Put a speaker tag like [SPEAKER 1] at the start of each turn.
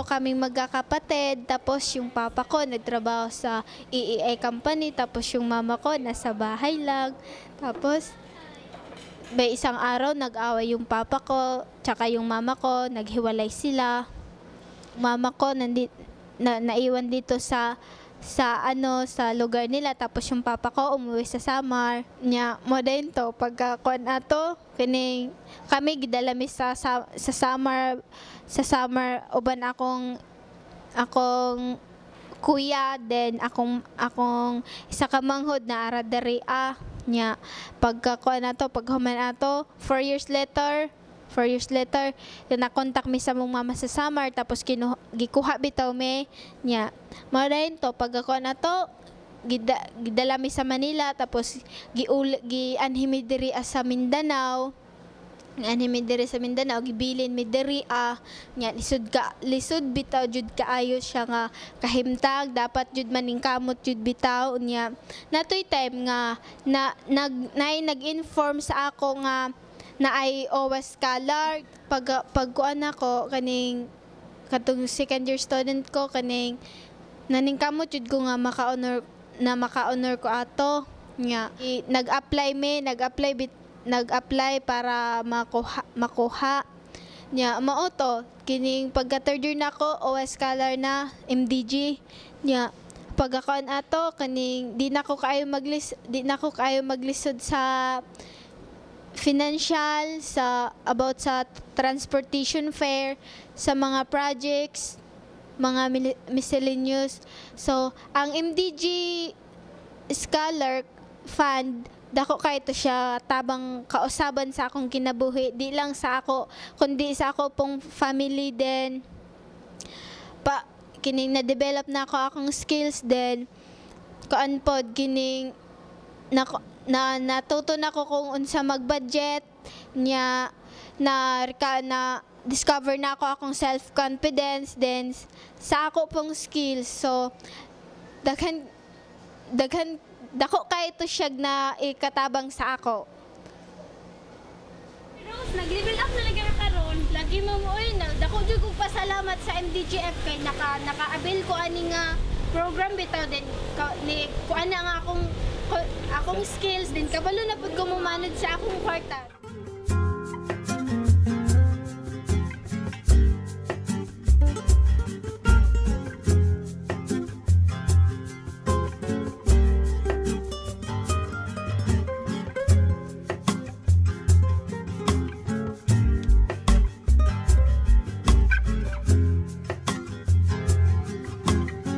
[SPEAKER 1] kaming magkakapatid. Tapos yung papa ko nagtrabaho sa EEA company. Tapos yung mama ko nasa bahay lang. Tapos may isang araw nag-away yung papa ko tsaka yung mama ko. Naghiwalay sila. Mama ko naiwan dito sa lugar nila, tapos yung papa ko umuwi sa Samar nya mo din to pagka kuan ato kining kami gidalami sa Samar uban akong kuya, then akong isa ka manghod na ara diri nya pagka kuan ato paghuman ato 4 years later na-contact mi sa mong mama sa Samar, tapos gikuha bitaw mi nya mao dayon to pag ako na to gidala mi sa Manila, tapos gianhimi diri sa Mindanao. Gibilin mi diri nya lisod bitaw jud kaayo siya nga kahimtang, dapat jud maningkamot jud bitaw nya natoy time nga nag-inform sa ako nga na ay OWAS scholar pagkuan ako kaning katong second year student ko kaning naningkamot jud ko nga maka-honor ko ato nga nag-apply para makuha nya mao to kining pagka third year nako OWAS scholar na MDG nya pagkakuan ato kaning di nako kaayo maglisod sa financial about sa transportation fare sa mga projects, mga miscellaneous. So ang MDG Scholar Fund dako kay to siya tabang kausaban sa akong kinabuhi, di lang sa ako kundi sa ako pong family din kining na-develop na ako akong skills din kuan pod kining natuto na ko kung unsa mag-budget nya na discover na ako akong self-confidence then sa ako pong skills. So dako kay ito siya na ikatabang sa ako.
[SPEAKER 2] Rose, nag-level up na lagi karon. Lagi mo na dako jud ko pasalamat sa MDGF kay naka-avail ko ani nga program bitaw din ni kuan na nga akong skills din kabalo na pud ko mo manage sa akong kwarta.